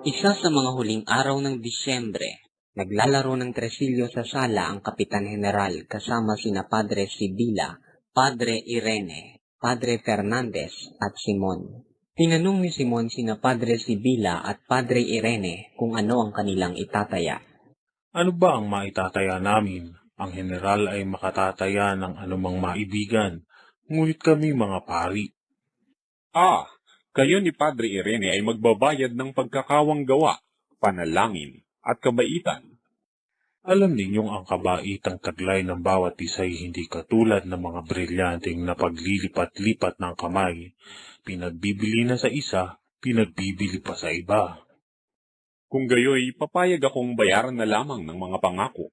Isa sa mga huling araw ng Disyembre, naglalaro ng tresilyo sa sala ang Kapitan General kasama sina Padre Sibila, Padre Irene, Padre Fernandez at Simon. Tinanong ni Simon sina Padre Sibila at Padre Irene kung ano ang kanilang itataya. Ano ba ang maitataya namin? Ang general ay makatataya ng anumang maibigan, ngunit kami mga pari. Kayo ni Padre Irene ay magbabayad ng pagkakawang gawa, panalangin, at kabaitan. Alam ninyong ang kabaitang taglay ng bawat isa'y hindi katulad ng mga brilyanteng na paglilipat-lipat ng kamay. Pinagbibili na sa isa, pinagbibili pa sa iba. Kung gayoy, papayag akong bayaran na lamang ng mga pangako.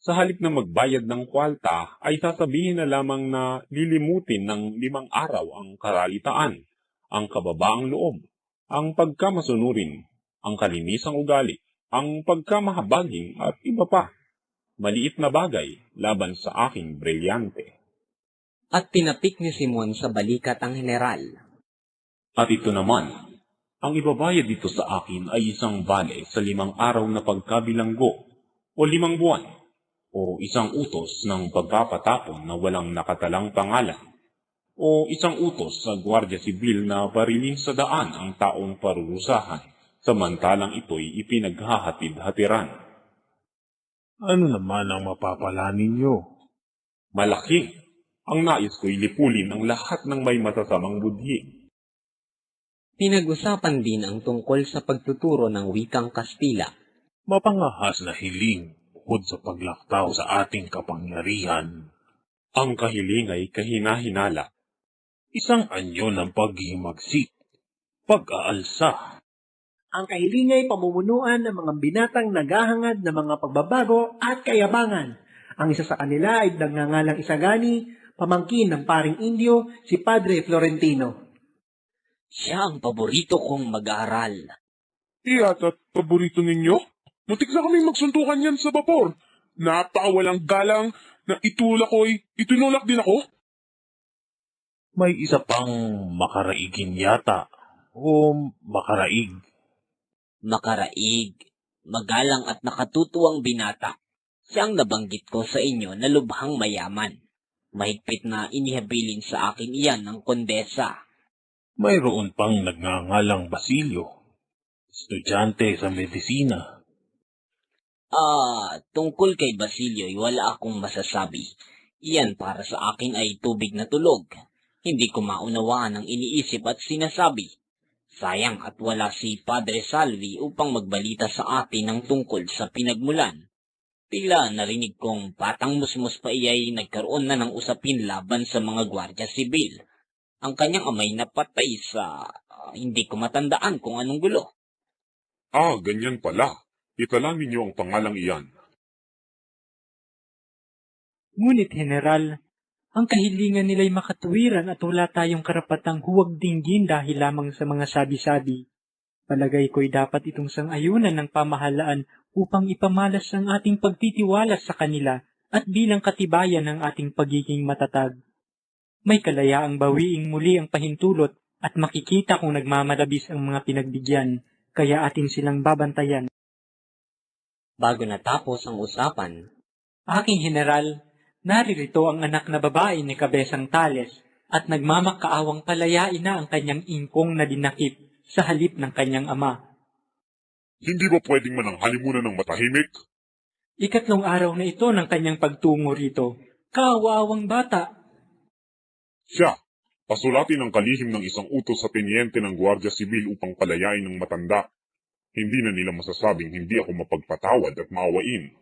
Sa halip na magbayad ng kwalta, ay sasabihin na lamang na lilimutin ng 5 araw ang karalitaan, ang kababaang loob, ang pagkamasunurin, ang kalinisang ugali, ang pagkamahabaging at iba pa. Maliit na bagay laban sa aking brilyante. At tinapik ni Simon sa balikat ang general. At ito naman, ang ibabayad dito sa akin ay 1 bale sa 5 araw na pagkabilanggo o 5 buwan o 1 utos ng pagpapatapon na walang nakatalang pangalan o 1 utos sa Gwardiya Sibil na barilin sa daan ang taong parurusahan samantalang ito'y ipinaghahatid-hatiran. Ano naman ang mapapala ninyo? Malaki. Ang nais ko'y lipulin ang lahat ng may masasamang budhi. Pinag-usapan din ang tungkol sa pagtuturo ng wikang Kastila. Mapangahas na hiling bukod sa paglaktaw sa ating kapangyarihan. Ang kahiling ay kahina-hinala. Isang anyo ng paghihimagsik, pag-aalsa. Ang kahilingay pamumunuan ng mga binatang naghahangad ng mga pagbabago at kayabangan. Ang isa sa kanila ay nagngangalang Isagani, pamangkin ng paring Indio, si Padre Florentino. Siya ang paborito kong mag-aaral. At paborito ninyo? Muntik na kami magsuntukan yan sa bapor. Napakawalang galang na itinulak din ako. May isa pang makaraigin yata o makaraig. Makaraig, magalang at nakatutuwang binata. Siyang nabanggit ko sa inyo na lubhang mayaman. Mahigpit na inihabilin sa akin iyan ng kondesa. Mayroon pang nagngangalang Basilio, estudyante sa medisina. Tungkol kay Basilio ay wala akong masasabi. Iyan para sa akin ay tubig na tulog. Hindi ko maunawaan ang iniisip at sinasabi. Sayang at wala si Padre Salvi upang magbalita sa atin ng tungkol sa pinagmulan. Tila narinig kong patang musmus pa iya'y nagkaroon na ng usapin laban sa mga Gwardiya Sibil. Ang kanyang amay napatay sa hindi ko matandaan kung anong gulo. Ganyan pala. Itala ninyo ang pangalang iyan. Ngunit, General, ang kahilingan nila'y makatuwiran at wala tayong karapatang huwag dinggin dahil lamang sa mga sabi-sabi. Palagay ko'y dapat itong sang-ayunan ng pamahalaan upang ipamalas ang ating pagtitiwala sa kanila at bilang katibayan ng ating pagiging matatag. May kalayaang bawiing muli ang pahintulot at makikita kung nagmamalabis ang mga pinagbigyan, kaya atin silang babantayan. Bago natapos ang usapan, Aking General, naririto ang anak na babae ni Kabesang Tales at nagmamakaawang palayain na ang kanyang ingkong na dinakip sa halip ng kanyang ama. Hindi ba pwedeng mananghali muna ng matahimik? 3 araw na ito ng kanyang pagtungo rito. Kawaawang bata. Siya, pasulatin ang kalihim ng isang utos sa tenyente ng Gwardiya Sibil upang palayain ng matanda. Hindi na nila masasabing hindi ako mapagpatawad at maawain.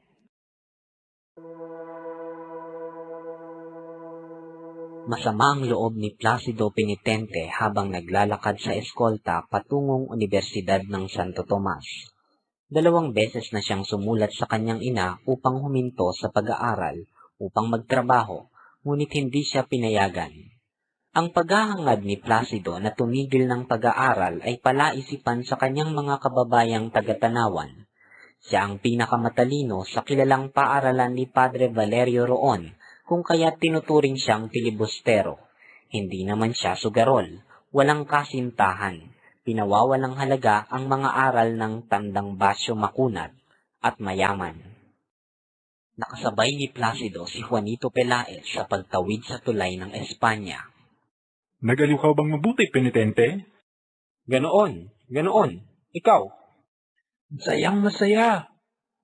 masama ang loob ni Placido Penitente habang naglalakad sa eskolta patungong Universidad ng Santo Tomas. 2 beses na siyang sumulat sa kanyang ina upang huminto sa pag-aaral, upang magtrabaho, ngunit hindi siya pinayagan. Ang paghahangad ni Placido na tumigil ng pag-aaral ay palaisipan sa kanyang mga kababayang taga-Tanawan. Siya ang pinakamatalino sa kilalang paaralan ni Padre Valerio Roon, kung kaya tinuturing siyang filibustero. Hindi naman siya sugarol, walang kasintahan. pinawawalang halaga ang mga aral ng tandang Basyo makunat at mayaman. Nakasabay ni Placido si Juanito Pelaez sa pagtawid sa tulay ng Espanya. Nagaliw ka bang mabuti, penitente? Ganoon. Ikaw? Sayang masaya.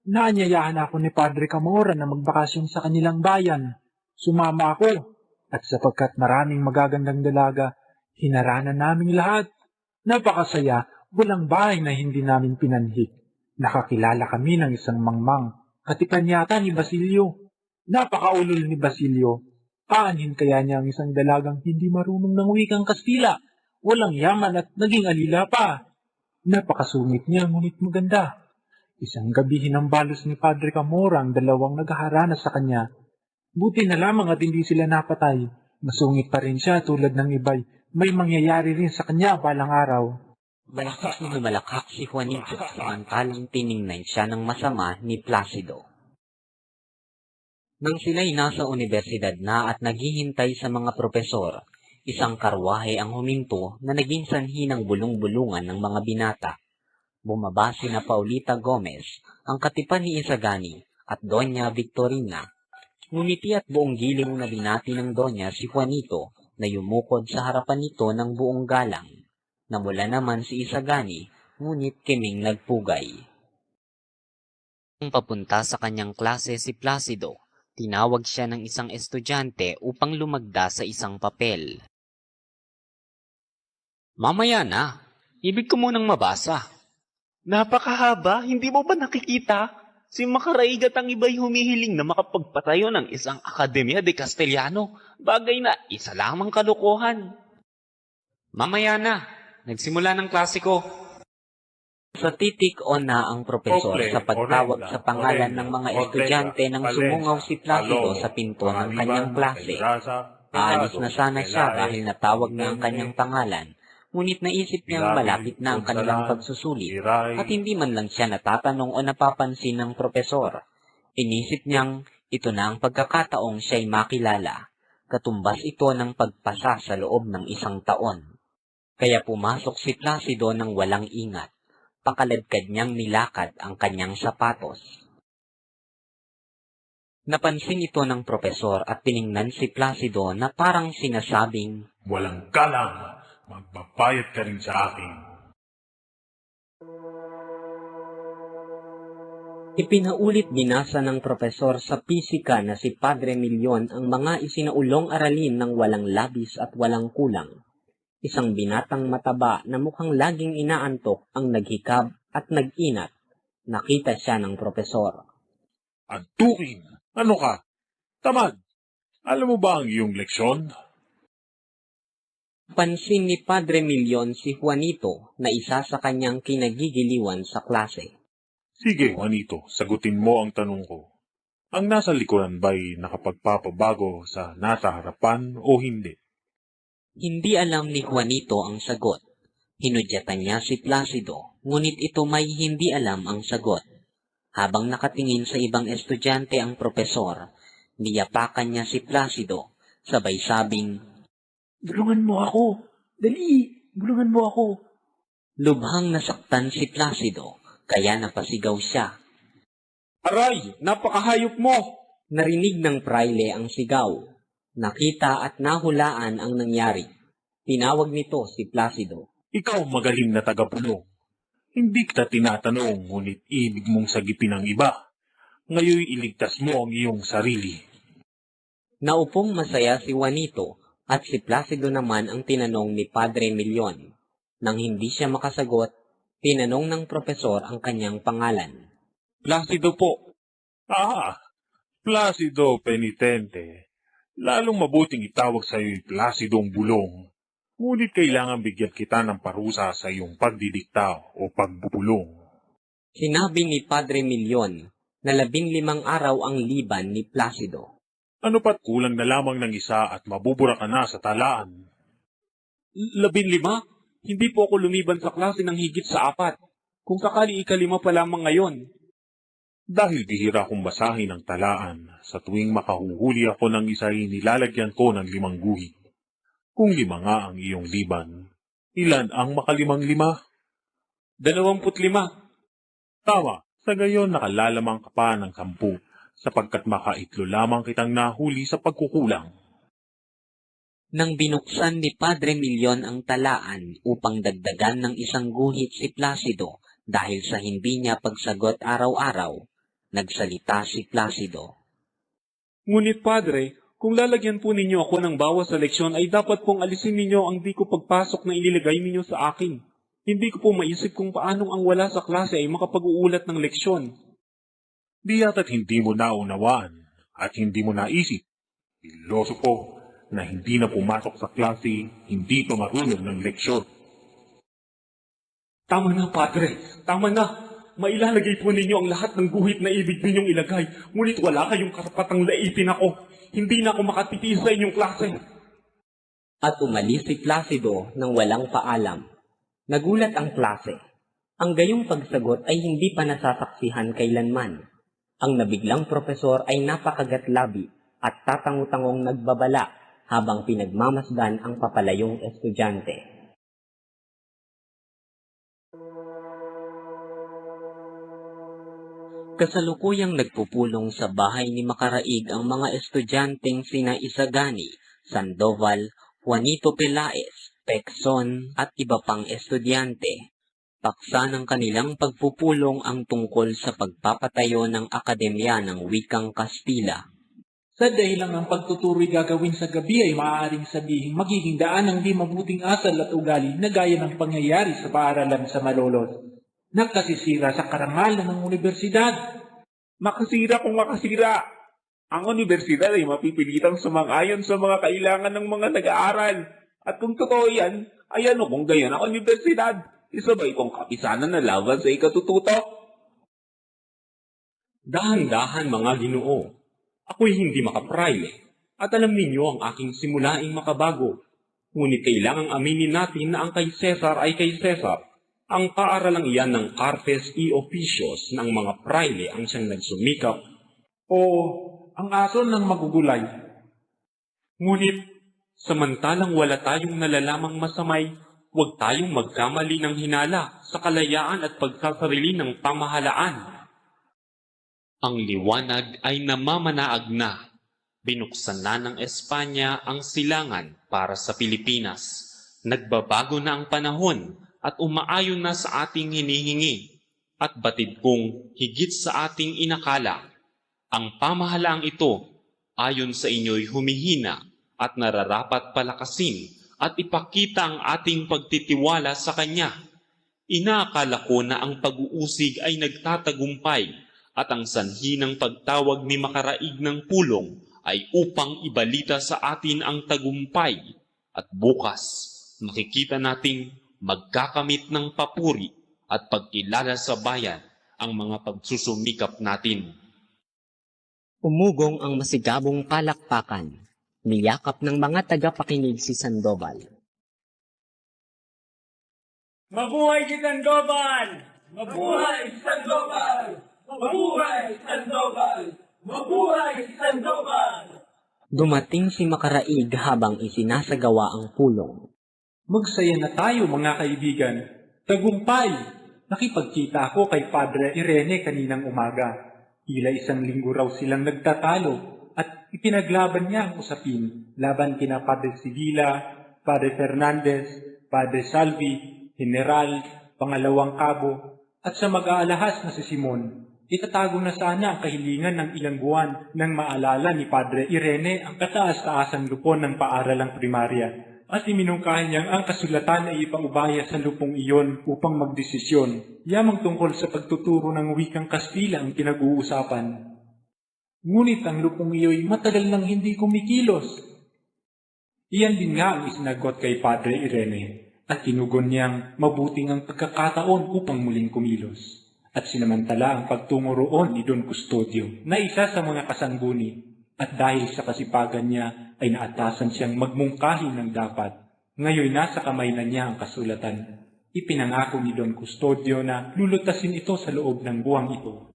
Naanyayaan ako ni Padre Camora na magbakasyon sa kanilang bayan. Sumama ako. At sapagkat maraming magagandang dalaga, hinaranan namin lahat. Napakasaya, walang bahay na hindi namin pinanhik. Nakakilala kami ng isang mangmang, katipan yata ni Basilio. Napakaulol ni Basilio. Aanhin kaya niya ang isang dalagang hindi marunong ng wikang Kastila, walang yaman at naging alila pa. Napakasungit niya, ngunit maganda. Isang gabi hinambalos ni Padre Camora ang dalawang naghaharana sa kanya. Buti na lamang at hindi sila napatay. Masungit pa rin siya tulad ng iba'y may mangyayari rin sa kanya balang araw. Malakas na lumalakak si Juanito samantalang tiningnan siya ng masama ni Placido. Nang sila'y nasa universidad na at naghihintay sa mga propesor, isang karwahe ang huminto na naging sanhi ng bulong-bulungan ng mga binata. Bumaba sina Paulita Gomez, ang katipan ni Isagani, at Doña Victorina. Ngumiti at buong giling na binati ng Doña si Juanito na yumukod sa harapan nito ng buong galang. Namula naman si Isagani, ngunit kiming nagpugay. Nang papunta sa kanyang klase si Placido, tinawag siya ng isang estudyante upang lumagda sa isang papel. Mamaya na, ibig ko munang mabasa. Napakahaba, hindi mo ba nakikita? Si Macaraigat ang iba'y humihiling na makapagpatayo ng isang Akademya de Castellano, bagay na isa lamang kalokohan. Mamaya na, nagsimula ng klase ko. Sa titik o na ang propesor sa pagtawag sa pangalan ng mga estudyante nang sumungaw si Placido sa pinto ng kanyang klase. Aalis na sana siya dahil natawag na ang kanyang pangalan. Ngunit naisip niyang malapit na ang kanilang pagsusulit at hindi man lang siya natatanong o napapansin ng propesor. Inisip niyang ito na ang pagkakataong siya'y makilala. Katumbas ito ng pagpasa sa loob ng isang taon. Kaya pumasok si Placido ng walang ingat. Pakaladkad niyang nilakad ang kanyang sapatos. Napansin ito ng propesor at tiningnan si Placido na parang sinasabing, Walang galang, magbabayad ka rin sa akin. Ipinaulit binasa ng propesor sa pisika na si Padre Milion ang mga isinaulong aralin ng walang labis at walang kulang. Isang binatang mataba na mukhang laging inaantok ang naghikab at nag-inat. Nakita siya ng propesor. Antukin! Ano ka? Tamad! Alam mo ba ang iyong leksyon? Pansin ni Padre Milion si Juanito na isa sa kanyang kinagigiliwan sa klase. Sige, Juanito, sagutin mo ang tanong ko. Ang nasa likuran ba'y nakapagpapabago sa nasa harapan o hindi? Hindi alam ni Juanito ang sagot. Hinudyatan niya si Placido, ngunit ito may hindi alam ang sagot. Habang nakatingin sa ibang estudyante ang propesor, niyapakan niya si Placido, sabay sabing, Bulungan mo ako. Dali, bulungan mo ako. Lubhang nasaktan si Placido, kaya napasigaw siya. Aray, napakahayop mo! Narinig ng praile ang sigaw. Nakita at nahulaan ang nangyari. Tinawag nito si Placido. Ikaw magaling na tagapulong. Hindi kita tinatanong, ngunit ibig mong sagipin ang iba. Ngayon iligtas mo ang iyong sarili. Naupong masaya si Juanito at si Placido naman ang tinanong ni Padre Milion. Nang hindi siya makasagot, tinanong ng propesor ang kanyang pangalan. Placido po. Placido penitente. Lalong mabuting itawag sa iyo'y Placidong bulong. Ngunit kailangan bigyan kita ng parusa sa iyong pagdidikta o pagbubulong. Sinabi ni Padre Milion na 15 araw ang liban ni Placido. Ano pat kulang na lamang ng isa at mabubura ka na sa talaan? 15? Hindi po ako lumiban sa klase ng higit sa 4. Kung sakali ika-5 pa lamang ngayon. Dahil bihira kong basahin ang talaan, sa tuwing makahuhuli ako ng isa ay nilalagyan ko ng 5 guhit. Kung 5 nga ang iyong liban, Ilan ang makalimang-lima? 25. Tama, sa gayon nakalalamang ka pa ng 10, sapagkat makaitlo lamang kitang nahuli sa pagkukulang. Nang binuksan ni Padre Milyon ang talaan upang dagdagan ng isang guhit si Placido dahil sa hindi niya pagsagot araw-araw, nagsalita si Placido. Ngunit Padre, kung lalagyan po ninyo ako ng bawas sa leksyon ay dapat pong alisin ninyo ang di ko pagpasok na inilagay ninyo sa akin. Hindi ko po maisip kung paanong ang wala sa klase ay makapag-uulat ng leksyon. Di yata't hindi mo naunawaan at hindi mo naisip. Pilosopo na hindi na pumasok sa klase, hindi pa marunong ng leksyon. Tama na, Padre. Tama na. Mailalagay po ninyo ang lahat ng guhit na ibig ninyong ilagay. Ngunit wala kayong karapatang laitin ako. Hindi na ako makatitiis sa inyong klase. At umalis si Placido nang walang paalam. Nagulat ang klase. Ang gayong pagsagot ay hindi pa nasasaksihan kailanman. Ang nabiglang propesor ay napakagatlabi at tatangu-tangong nagbabala habang pinagmamasdan ang papalayong estudyante. Kasalukuyang nagpupulong sa bahay ni Makaraig ang mga estudyanteng sina Isagani, Sandoval, Juanito Pelaez, Pecson at iba pang estudyante. Paksa ng kanilang pagpupulong ang tungkol sa pagpapatayo ng Akademya ng Wikang Kastila. Sa dahilan ng pagtuturo'y gagawin sa gabi ay maaaring sabihin magiging daan ng di mabuting asal at ugali na gaya ng pangyayari sa paaralan sa Malolos. Nakasisira sa karangalan ng universidad. Makasira kung makasira. Ang universidad ay mapipilitang sumang-ayon sa mga kailangan ng mga nag-aaral. At kung totoo yan, ay ano kung gayon ang universidad? Isa ba itong kapisanan na laban sa ikatututo? Dahan-dahan mga Ginoo. Ako'y hindi makaprayle. At alam ninyo ang aking simulaing makabago. Ngunit kailangang aminin natin na ang kay Cesar ay kay Cesar. Ang paaralang iyan ng Carpes y Oficios ng mga prayle ang siyang nagsumikap. O ang aso ng magugulay. Ngunit, samantalang wala tayong nalalamang masamay, huwag tayong magkamali ng hinala sa kalayaan at pagkasarili ng pamahalaan. Ang liwanag ay namamanaag na. Binuksan na ng Espanya ang silangan para sa Pilipinas. Nagbabago na ang panahon at umaayon na sa ating hinihingi. At batid kong higit sa ating inakala, ang pamahalaang ito ayon sa inyo'y humihina at nararapat palakasin at ipakita ang ating pagtitiwala sa Kanya. Inaakala ko na ang pag-uusig ay nagtatagumpay at ang sanhi ng pagtawag ni Makaraig ng pulong ay upang ibalita sa atin ang tagumpay at bukas makikita nating magkakamit ng papuri at pagkilala sa bayan ang mga pagsusumikap natin. Umugong ang masigabong palakpakan. Niyakap ng mga tagapakinig si Sandoval. Mabuhay si Sandoval! Mabuhay si Sandoval! Mabuhay si Sandoval! Mabuhay si Sandoval! Dumating si Makaraig habang isinasagawa ang pulong. Magsaya na tayo mga kaibigan. Tagumpay! Nakipagkita ako kay Padre Irene kaninang umaga. Tila isang linggo raw silang nagtatalo at ipinaglaban niya ang usapin laban kina Padre Sivilla, Padre Fernandez, Padre Salvi, General, Pangalawang Cabo at sa mag-aalahas na si Simon. Itatago na sana ang kahilingan ng ilang buwan nang maalala ni Padre Irene ang kataas-taasang lupon ng paaralang primarya. At iminungkahan niyang ang kasulatan ay ipangubaya sa lupong iyon upang magdesisyon. Yamang tungkol sa pagtuturo ng wikang Kastila ang pinag-uusapan. Ngunit ang lupong iyo'y matagal nang hindi kumikilos. Iyan din nga ang isinagot kay Padre Irene at tinugon niyang mabuting ang pagkakataon upang muling kumilos. At sinamantala ang pagtungo roon ni Don Custodio na isa sa mga kasangguni. At dahil sa kasipagan niya ay naatasan siyang magmungkahi ng dapat. Ngayon nasa kamay na niya ang kasulatan. Ipinangako ni Don Custodio na lulutasin ito sa loob ng buwang ito.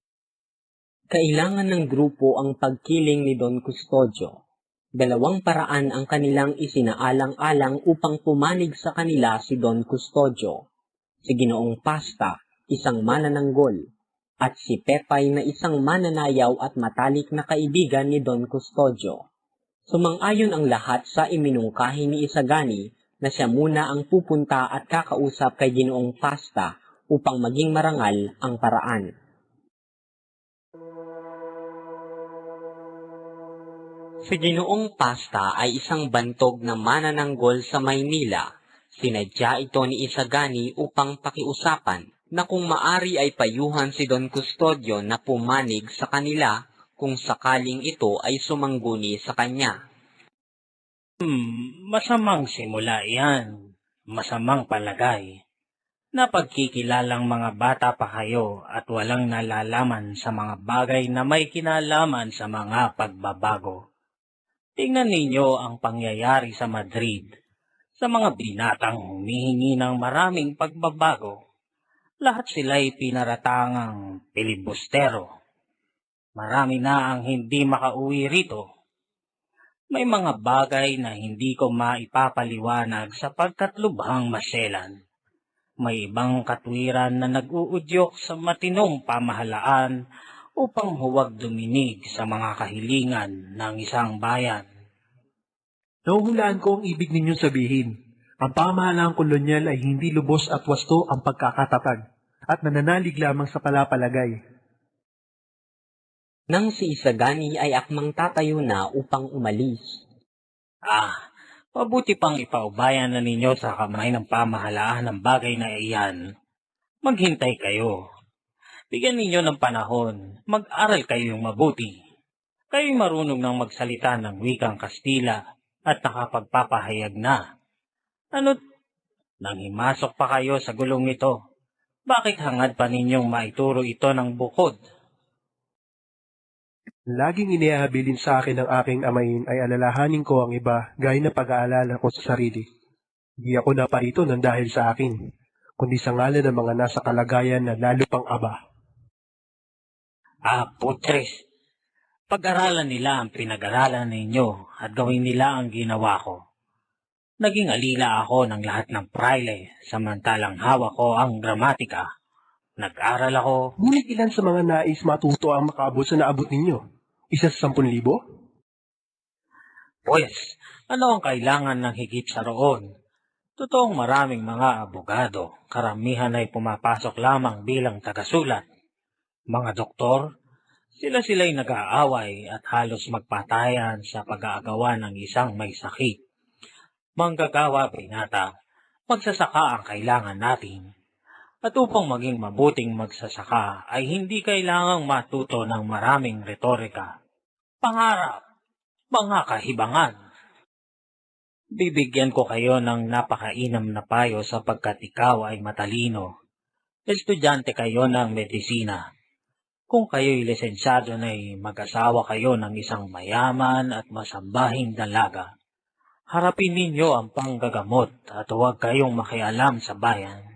Kailangan ng grupo ang pagkiling ni Don Custodio. Dalawang paraan ang kanilang isinaalang-alang upang pumanig sa kanila si Don Custodio. Si Ginoong Pasta, isang manananggol, at si Pepay na isang mananayaw at matalik na kaibigan ni Don Custodio. Sumang-ayon ang lahat sa iminungkahi ni Isagani na siya muna ang pupunta at kakausap kay Ginoong Pasta upang maging marangal ang paraan. Si Ginoong Pasta ay isang bantog na manananggol sa Maynila. Sinadya ito ni Isagani upang pakiusapan na kung maari ay payuhan si Don Custodio na pumanig sa kanila kung sakaling ito ay sumangguni sa kanya. Masamang simula yan. Masamang palagay. Napagkikilalang mga bata pa kayo at walang nalalaman sa mga bagay na may kinalaman sa mga pagbabago. Tingnan ninyo ang pangyayari sa Madrid. Sa mga binatang humihingi ng maraming pagbabago, lahat sila'y pinaratangang pilibustero. Marami na ang hindi makauwi rito. May mga bagay na hindi ko maipapaliwanag sapagkat lubhang maselan. May ibang katwiran na nag-uudyok sa matinong pamahalaan upang huwag duminig sa mga kahilingan ng isang bayan. Nahuhulaan ko ang ibig ninyong sabihin. Ang pamahalaang kolonyal ay hindi lubos at wasto ang pagkakatatag at nananalig lamang sa palapalagay. Nang si Isagani ay akmang tatayo na upang umalis. Mabuti pang ipaubayan na ninyo sa kamay ng pamahalaan ng bagay na iyan. Maghintay kayo. Bigyan ninyo ng panahon. Mag-aral kayong mabuti. Kayo'y marunong ng magsalita ng wikang Kastila at nakapagpapahayag na. Ano't nang himasok pa kayo sa gulong ito, bakit hangad pa ninyong maituro ito ng bukod? Laging inihabilin sa akin ng aking amain ay alalahanin ko ang iba gaya na pag-aalala ko sa sarili. Hindi ako naparito ng dahil sa akin, kundi sa ngalan ng mga nasa kalagayan na lalo pang aba. Putres! Pag-aralan nila ang pinag-aralan ninyo at gawin nila ang ginawa ko. Naging alila ako ng lahat ng praile samantalang hawak ko ang gramatika. Nag-aral ako. Ngunit ilan sa mga nais matuto ang makaabot sa naabot ninyo? 10,000? Pues, ano ang kailangan ng higit sa roon? Totoong maraming mga abogado, karamihan ay pumapasok lamang bilang tagasulat. Mga doktor, sila'y nag-aaway at halos magpatayan sa pag-aagawa ng isang may sakit. Manggagawa, binata, magsasaka ang kailangan natin. At upang maging mabuting magsasaka ay hindi kailangang matuto ng maraming retorika, pangarap, mga kahibangan. Bibigyan ko kayo ng napakainam na payo sapagkat ikaw ay matalino. Estudyante kayo ng medisina. Kung kayo'y lisensyado na'y mag-asawa kayo ng isang mayaman at masambahing dalaga. Harapin ninyo ang panggagamot at huwag kayong makialam sa bayan.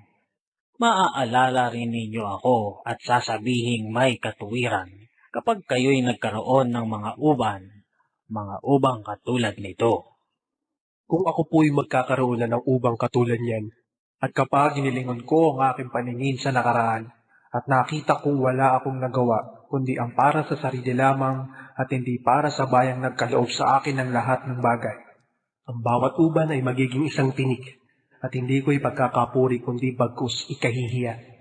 Maaalala rin ninyo ako at sasabihing may katuwiran kapag kayo'y nagkaroon ng mga ubang katulad nito. Kung ako po'y magkakaroon na ng ubang katulad niyan, at kapag hinilingon ko ang aking paningin sa nakaraan, at nakita kong wala akong nagawa, kundi ang para sa sarili lamang at hindi para sa bayang nagkaloob sa akin ng lahat ng bagay. Ang bawat uban ay magiging isang tinik, at hindi ko ipagkakapuri kundi bagkus ikahihiya.